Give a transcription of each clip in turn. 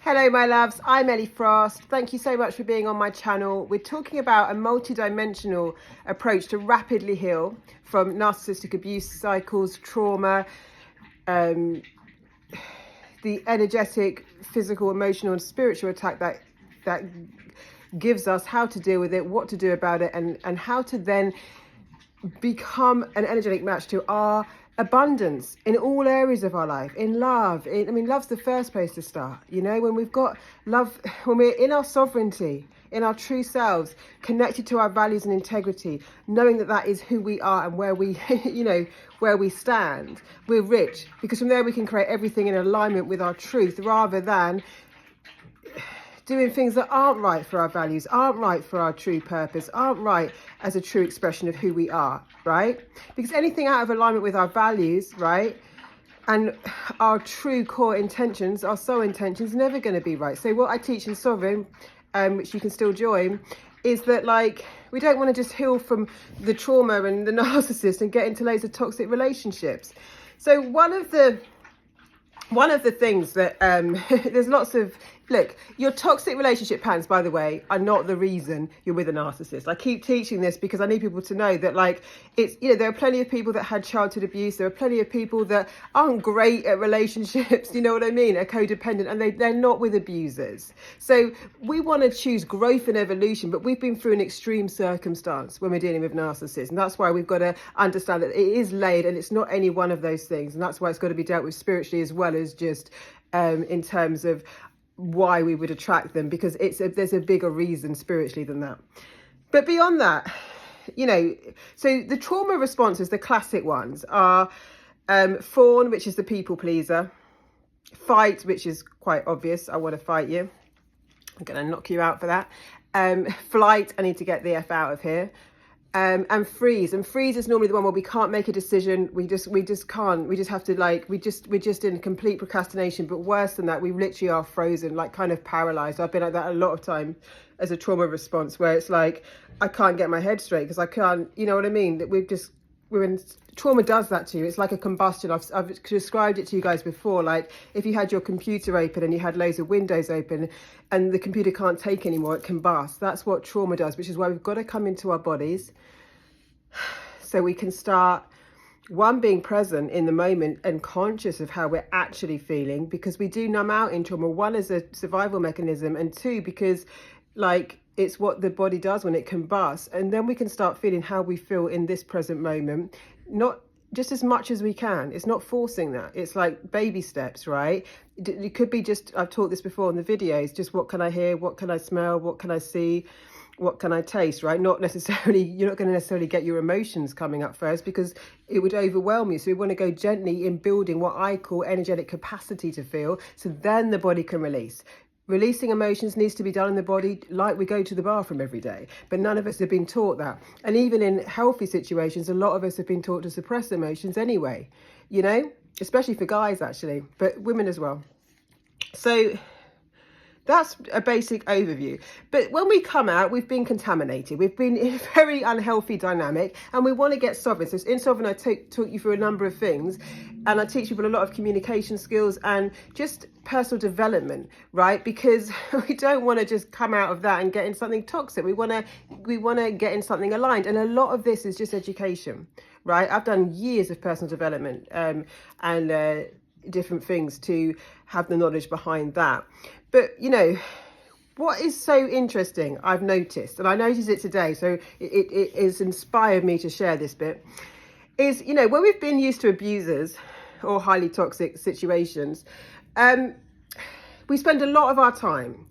Hello my loves, I'm Ellie Frost. Thank you so much for being on my channel. We're talking about a multi-dimensional approach to rapidly heal from narcissistic abuse cycles, trauma, the energetic, physical, emotional and spiritual attack that gives us how to deal with it, what to do about it, and how to then become an energetic match to our abundance in all areas of our life, in love. Love's the first place to start. When we've got love, when we're in our sovereignty, in our true selves, connected to our values and integrity, knowing that that is who we are and where we, where we stand, we're rich, because from there we can create everything in alignment with our truth, rather than doing things that aren't right for our values, aren't right for our true purpose, aren't right as a true expression of who we are, right? Because anything out of alignment with our values, right, and our true core intentions, our soul intentions, never going to be right. So what I teach in Sovereign, which you can still join, is that we don't want to just heal from the trauma and the narcissist and get into loads of toxic relationships. So one of the things that there's lots of, look, your toxic relationship patterns, by the way, are not the reason you're with a narcissist. I keep teaching this because I need people to know that it's, there are plenty of people that had childhood abuse. There are plenty of people that aren't great at relationships, you know what I mean, are codependent, and they're not with abusers. So we want to choose growth and evolution, but we've been through an extreme circumstance when we're dealing with narcissists. And that's why we've got to understand that it is layered and it's not any one of those things. And that's why it's got to be dealt with spiritually as well as just in terms of why we would attract them, because there's a bigger reason spiritually than that. But beyond that, so the trauma responses, the classic ones are fawn, which is the people pleaser; fight, which is quite obvious, I want to fight you, I'm going to knock you out for that; flight, I need to get the F out of here; and freeze. And freeze is normally the one where we can't make a decision. We just can't. We just have to we're just in complete procrastination. But worse than that, we literally are frozen, kind of paralyzed. I've been like that a lot of time as a trauma response, where it's I can't get my head straight because I can't, you know what I mean? That we're in, trauma does that to you. It's like a combustion. I've described it to you guys before. If you had your computer open and you had loads of windows open and the computer can't take anymore, it combusts. That's what trauma does, which is why we've got to come into our bodies so we can start, one, being present in the moment and conscious of how we're actually feeling, because we do numb out in trauma, one, as a survival mechanism, and two, because it's what the body does when it combusts. And then we can start feeling how we feel in this present moment, not just as much as we can. It's not forcing that. It's like baby steps, right? It could be just, I've taught this before in the videos, just what can I hear? What can I smell? What can I see? What can I taste, right? Not necessarily, you're not going to necessarily get your emotions coming up first, because it would overwhelm you. So we want to go gently in building what I call energetic capacity to feel, so then the body can release. Releasing emotions needs to be done in the body like we go to the bathroom every day. But none of us have been taught that. And even in healthy situations, a lot of us have been taught to suppress emotions anyway, especially for guys, actually, but women as well. So that's a basic overview. But when we come out, we've been contaminated. We've been in a very unhealthy dynamic, and we want to get sovereign. So in Sovereign, I talk you through a number of things, and I teach people a lot of communication skills and just personal development, right? Because we don't want to just come out of that and get in something toxic. We want to get in something aligned. And a lot of this is just education, right? I've done years of personal development and different things to have the knowledge behind that. But what is so interesting, I've noticed, and I noticed it today, so it has inspired me to share this bit, is when we've been used to abusers or highly toxic situations, we spend a lot of our time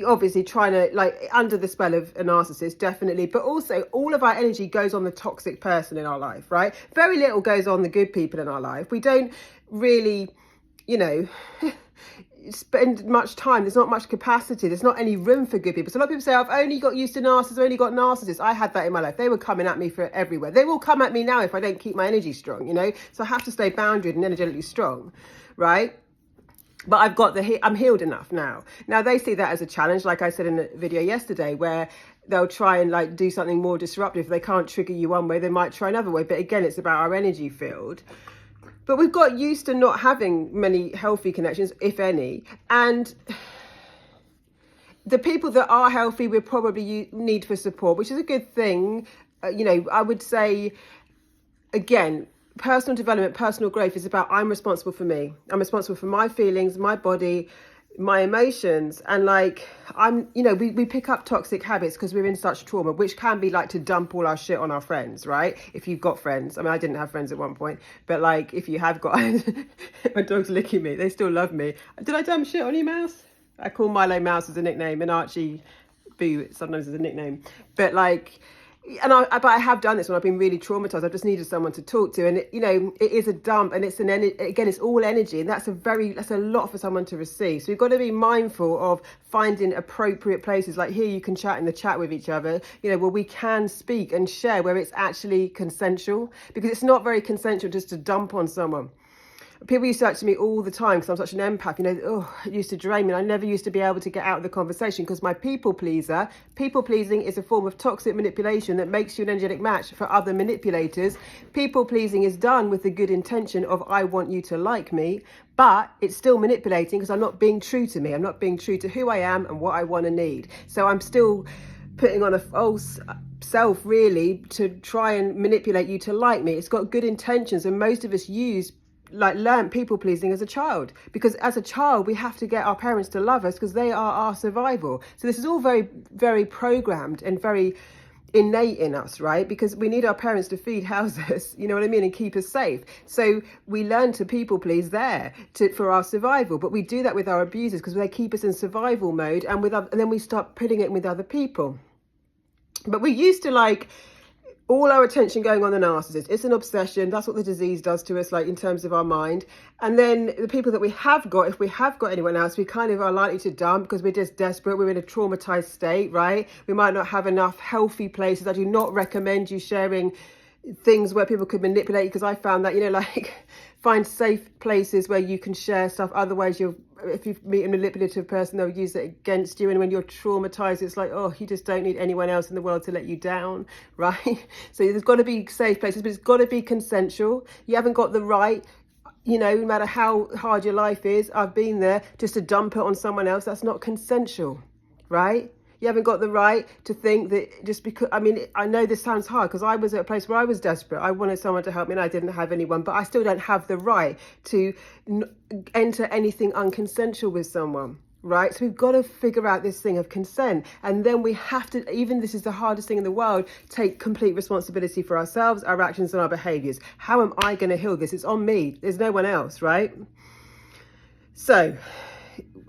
obviously trying to, under the spell of a narcissist, definitely, but also all of our energy goes on the toxic person in our life, right? Very little goes on the good people in our life. We don't really, spend much time. There's not much capacity. There's not any room for good people. So a lot of people say, I've only got used to narcissists, I've only got narcissists. I had that in my life. They were coming at me for everywhere. They will come at me now if I don't keep my energy strong, So I have to stay boundaried and energetically strong, right? But I've got I'm healed enough now. Now they see that as a challenge, like I said in the video yesterday, where they'll try and do something more disruptive. If they can't trigger you one way, they might try another way. But again, it's about our energy field. But we've got used to not having many healthy connections, if any. And the people that are healthy, we probably need for support, which is a good thing. I would say, again, personal development, personal growth is about I'm responsible for me. I'm responsible for my feelings, my body, my emotions. And we pick up toxic habits because we're in such trauma, which can be like to dump all our shit on our friends, right? If you've got friends. I mean, I didn't have friends at one point, but like if you have got, my dog's licking me. They still love me. Did I dump shit on you, Mouse? I call Milo Mouse as a nickname, and Archie Boo sometimes as a nickname. But but I have done this when I've been really traumatized. I've just needed someone to talk to, and it is a dump, and it's it's all energy, and that's a lot for someone to receive. So we've got to be mindful of finding appropriate places. Like here, you can chat in the chat with each other, where we can speak and share, where it's actually consensual, because it's not very consensual just to dump on someone. People used to say to me all the time, because I'm such an empath, it used to drain me. I never used to be able to get out of the conversation because my people pleasing is a form of toxic manipulation that makes you an energetic match for other manipulators. People pleasing is done with the good intention of I want you to like me, but it's still manipulating because I'm not being true to me. I'm not being true to who I am and what I want to need. So I'm still putting on a false self really to try and manipulate you to like me. It's got good intentions, and most of us learn people pleasing as a child, because as a child we have to get our parents to love us because they are our survival. So this is all very, very programmed and very innate in us, right? Because we need our parents to feed, house us, and keep us safe. So we learn to people please for our survival, but we do that with our abusers because they keep us in survival mode, and then we start putting it with other people. But we used to all our attention going on the narcissist. It's an obsession. That's what the disease does to us, in terms of our mind. And then the people that we have got, if we have got anyone else, we kind of are likely to dump because we're just desperate. We're in a traumatized state, right? We might not have enough healthy places. I do not recommend you sharing things where people could manipulate you, because I found that, find safe places where you can share stuff. Otherwise, if you meet a manipulative person, they'll use it against you. And when you're traumatized, it's you just don't need anyone else in the world to let you down, right? So there's got to be safe places, but it's got to be consensual. You haven't got the right, no matter how hard your life is, I've been there, just to dump it on someone else. That's not consensual, right? You haven't got the right to think that just because, I know this sounds hard because I was at a place where I was desperate. I wanted someone to help me and I didn't have anyone, but I still don't have the right to enter anything unconsensual with someone, right? So we've got to figure out this thing of consent. And then we have to, even this is the hardest thing in the world, take complete responsibility for ourselves, our actions and our behaviors. How am I going to heal this? It's on me. There's no one else, right? So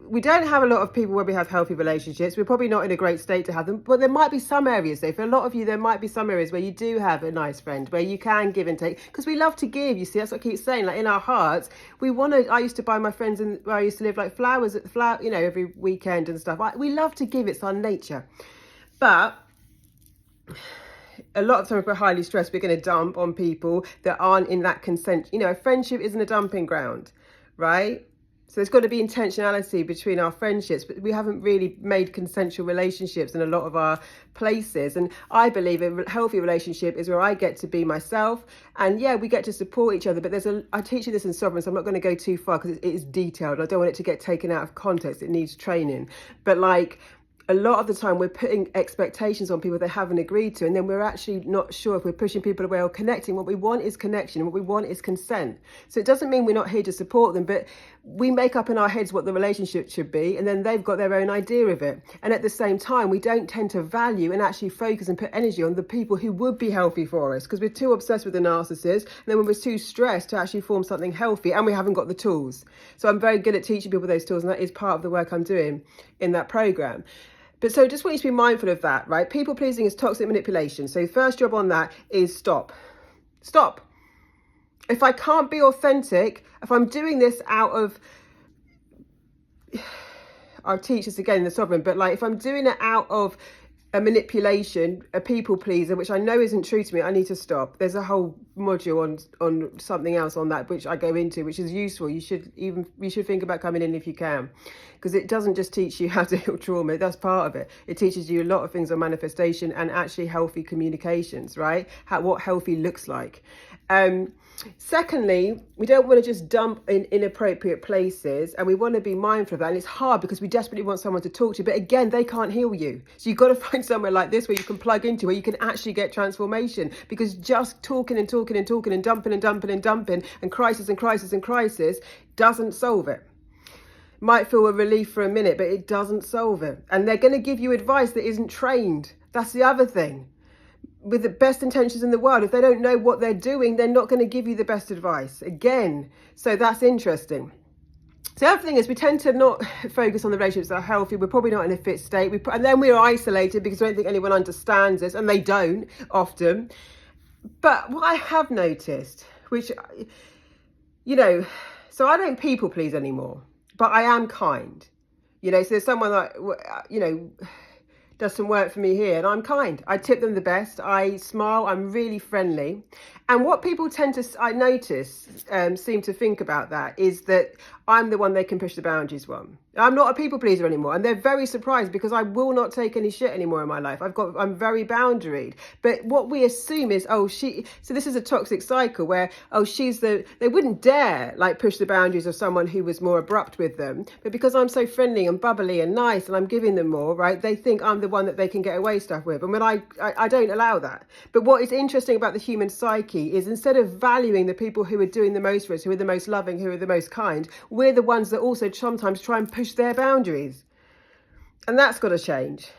we don't have a lot of people where we have healthy relationships. We're probably not in a great state to have them, but there might be some areas though. For a lot of you, there might be some areas where you do have a nice friend, where you can give and take, because we love to give, you see. That's what I keep saying, in our hearts, we want to. I used to buy my friends where I used to live flowers at every weekend and stuff. We love to give. It's our nature. But a lot of times we're highly stressed, we're going to dump on people that aren't in that consent. A friendship isn't a dumping ground, right? So there's got to be intentionality between our friendships, but we haven't really made consensual relationships in a lot of our places. And I believe a healthy relationship is where I get to be myself, and we get to support each other. But I teach you this in Sovereign, so I'm not going to go too far because it is detailed. I don't want it to get taken out of context. It needs training. But a lot of the time we're putting expectations on people they haven't agreed to, and then we're actually not sure if we're pushing people away or connecting. What we want is connection, and what we want is consent. So it doesn't mean we're not here to support them, but we make up in our heads what the relationship should be, and then they've got their own idea of it. And at the same time, we don't tend to value and actually focus and put energy on the people who would be healthy for us, because we're too obsessed with the narcissist, and then when we're too stressed to actually form something healthy, and we haven't got the tools. So I'm very good at teaching people those tools, and that is part of the work I'm doing in that program. But so just want you to be mindful of that, right? People pleasing is toxic manipulation. So first job on that is stop. Stop. If I can't be authentic, if I'm doing this out of, I'll teach this again in the Sovereign, but if I'm doing it out of a manipulation, a people pleaser, which I know isn't true to me, I need to stop. There's a whole module on something else on that, which I go into, which is useful. You should think about coming in if you can, because it doesn't just teach you how to heal trauma. That's part of it. It teaches you a lot of things on manifestation and actually healthy communications, right? What healthy looks like. Secondly, we don't want to just dump in inappropriate places, and we want to be mindful of that. And it's hard because we desperately want someone to talk to, but again, they can't heal you. So you've got to find somewhere like this where you can plug into, where you can actually get transformation, because just talking and talking and talking and dumping and dumping and dumping and crisis and crisis and crisis doesn't solve it. Might feel a relief for a minute, but it doesn't solve it. And they're going to give you advice that isn't trained. That's the other thing. With the best intentions in the world, if they don't know what they're doing, they're not going to give you the best advice. Again, so that's interesting. So the other thing is, we tend to not focus on the relationships that are healthy. We're probably not in a fit state. And then we're isolated because we don't think anyone understands us, and they don't often. But what I have noticed, which, so I don't people please anymore, but I am kind. So there's someone that, does some work for me here, and I'm kind. I tip them the best. I smile. I'm really friendly. And what people tend to, I notice, seem to think about that is that I'm the one they can push the boundaries on. I'm not a people pleaser anymore, and they're very surprised because I will not take any shit anymore in my life. I'm very boundaried. But what we assume is, so this is a toxic cycle where, they wouldn't dare push the boundaries of someone who was more abrupt with them. But because I'm so friendly and bubbly and nice and I'm giving them more, right, they think I'm the one that they can get away stuff with. And when I don't allow that. But what is interesting about the human psyche is, instead of valuing the people who are doing the most for us, who are the most loving, who are the most kind, we're the ones that also sometimes try and push their boundaries. And that's got to change.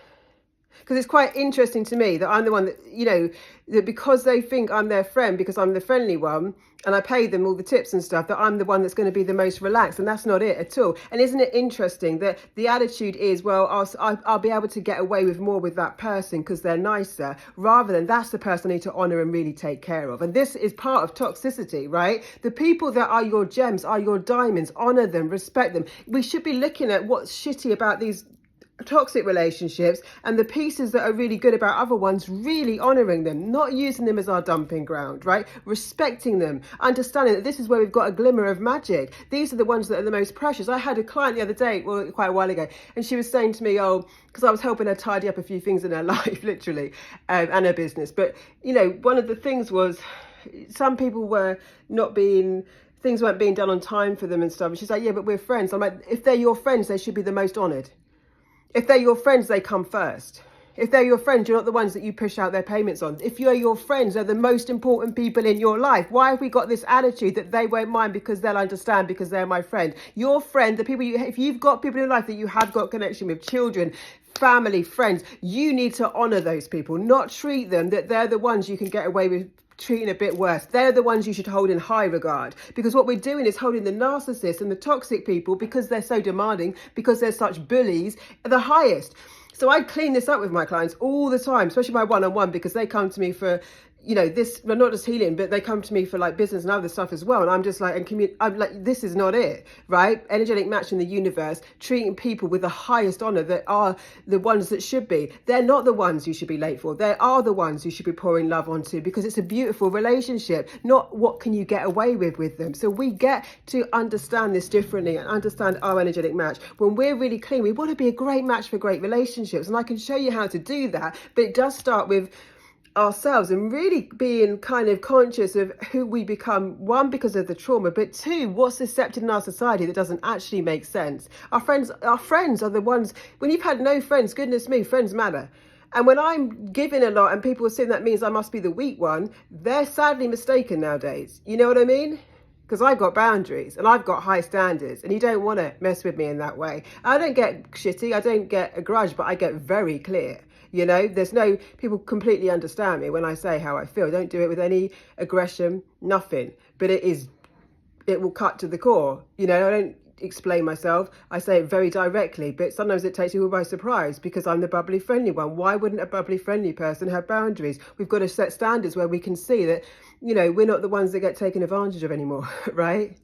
Because it's quite interesting to me that I'm the one that, that because they think I'm their friend, because I'm the friendly one, and I pay them all the tips and stuff, that I'm the one that's going to be the most relaxed. And that's not it at all. And isn't it interesting that the attitude is, well, I'll be able to get away with more with that person because they're nicer, rather than that's the person I need to honour and really take care of. And this is part of toxicity, right? The people that are your gems, are your diamonds. Honour them, respect them. We should be looking at what's shitty about these toxic relationships, and the pieces that are really good about other ones, really honouring them, not using them as our dumping ground, right? Respecting them, understanding that this is where we've got a glimmer of magic. These are the ones that are the most precious. I had a client the other day, well, quite a while ago, and she was saying to me, because I was helping her tidy up a few things in her life, literally, and her business. But, one of the things was, some people were things weren't being done on time for them and stuff. And she's like, yeah, but we're friends. I'm like, if they're your friends, they should be the most honoured. If they're your friends, they come first. If they're your friends, you're not the ones that you push out their payments on. If you're your friends, they're the most important people in your life. Why have we got this attitude that they won't mind because they'll understand because they're my friend? Your friend, the people if you've got people in life that you have got connection with, children, family, friends, you need to honour those people, not treat them that they're the ones you can get away with treating a bit worse. They're the ones you should hold in high regard, because what we're doing is holding the narcissists and the toxic people, because they're so demanding, because they're such bullies, the highest. So I clean this up with my clients all the time, especially my one-on-one, because they come to me for this, well, not just healing, but they come to me for business and other stuff as well. And I'm just like, I'm like, this is not it, right? Energetic match in the universe, treating people with the highest honor, that are the ones that should be. They're not the ones you should be late for. They are the ones you should be pouring love onto, because it's a beautiful relationship, not what can you get away with them. So we get to understand this differently and understand our energetic match. When we're really clean, we want to be a great match for great relationships. And I can show you how to do that, but it does start with ourselves and really being kind of conscious of who we become, one, because of the trauma, but two, what's accepted in our society that doesn't actually make sense. Our friends are the ones, when you've had no friends, goodness me, friends matter. And when I'm giving a lot and people are saying that means I must be the weak one, they're sadly mistaken nowadays. You know what I mean? Because I've got boundaries and I've got high standards, and you don't want to mess with me in that way. I don't get shitty, I don't get a grudge, but I get very clear. There's no, people completely understand me when I say how I feel. I don't do it with any aggression, nothing. But it will cut to the core. I don't explain myself. I say it very directly, but sometimes it takes people by surprise because I'm the bubbly, friendly one. Why wouldn't a bubbly, friendly person have boundaries? We've got to set standards where we can see that, we're not the ones that get taken advantage of anymore, right?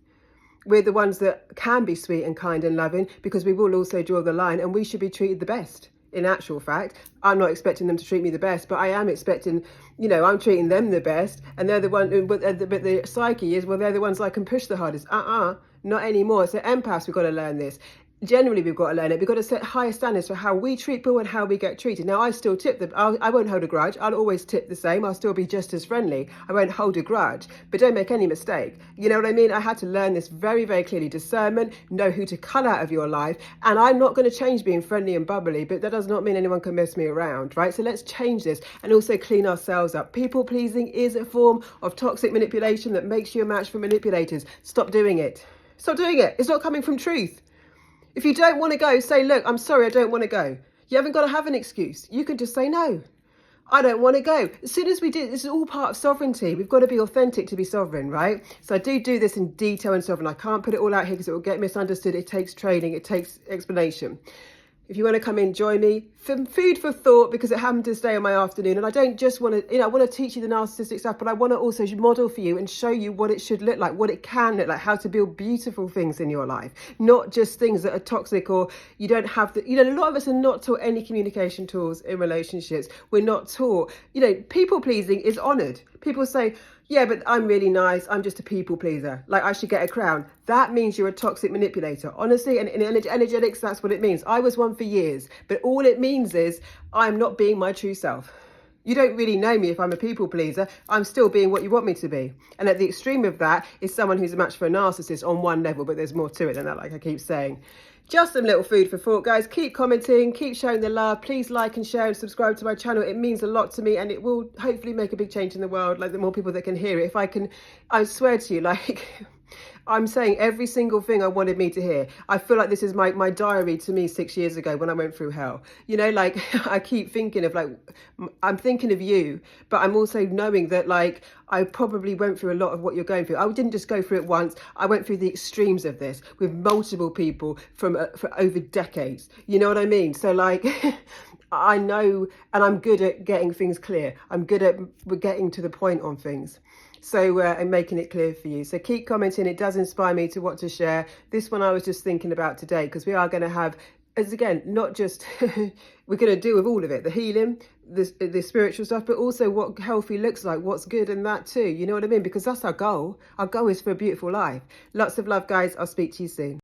We're the ones that can be sweet and kind and loving, because we will also draw the line, and we should be treated the best. In actual fact, I'm not expecting them to treat me the best, but I am expecting, I'm treating them the best, and they're the one, but the psyche is, well, they're the ones I can push the hardest. Not anymore. So empaths, we've got to learn this. Generally, we've got to learn it. We've got to set higher standards for how we treat people and how we get treated. Now, I still tip them. I won't hold a grudge. I'll always tip the same. I'll still be just as friendly. I won't hold a grudge. But don't make any mistake. You know what I mean? I had to learn this very, very clearly. Discernment, know who to cut out of your life. And I'm not going to change being friendly and bubbly, but that does not mean anyone can mess me around, right? So let's change this and also clean ourselves up. People pleasing is a form of toxic manipulation that makes you a match for manipulators. Stop doing it. Stop doing it. It's not coming from truth. If you don't want to go, say, look, I'm sorry, I don't want to go. You haven't got to have an excuse. You can just say, no, I don't want to go. As soon as we do, this is all part of sovereignty. We've got to be authentic to be sovereign, right? So I do this in detail and sovereign. I can't put it all out here because it will get misunderstood. It takes training. It takes explanation. If you want to come in, join me. Food for thought, because it happened to stay on my afternoon. And I don't just want to, I want to teach you the narcissistic stuff, but I want to also model for you and show you what it should look like, what it can look like, how to build beautiful things in your life, not just things that are toxic or you don't have the, a lot of us are not taught any communication tools in relationships. We're not taught, people pleasing is honored. People say, yeah, but I'm really nice. I'm just a people pleaser. Like, I should get a crown. That means you're a toxic manipulator. Honestly, and in energetics, that's what it means. I was one for years, but all it means is I'm not being my true self. You don't really know me if I'm a people pleaser. I'm still being what you want me to be. And at the extreme of that is someone who's a match for a narcissist on one level, but there's more to it than that, like I keep saying. Just some little food for thought, guys. Keep commenting, keep showing the love. Please like and share and subscribe to my channel. It means a lot to me and it will hopefully make a big change in the world. Like, the more people that can hear it. If I can, I swear to you, like, I'm saying every single thing I wanted me to hear. I feel like this is my diary to me 6 years ago when I went through hell. Like, I keep thinking of, like, I'm thinking of you, but I'm also knowing that, like, I probably went through a lot of what you're going through. I didn't just go through it once. I went through the extremes of this with multiple people for over decades. You know what I mean? So, like, I know, and I'm good at getting things clear. I'm good at getting to the point on things. So, and making it clear for you. So keep commenting. It does inspire me to what to share. This one I was just thinking about today, because we are going to have, as again, not just, we're going to deal with all of it, the healing, the spiritual stuff, but also what healthy looks like, what's good, and that too. You know what I mean? Because that's our goal. Our goal is for a beautiful life. Lots of love, guys. I'll speak to you soon.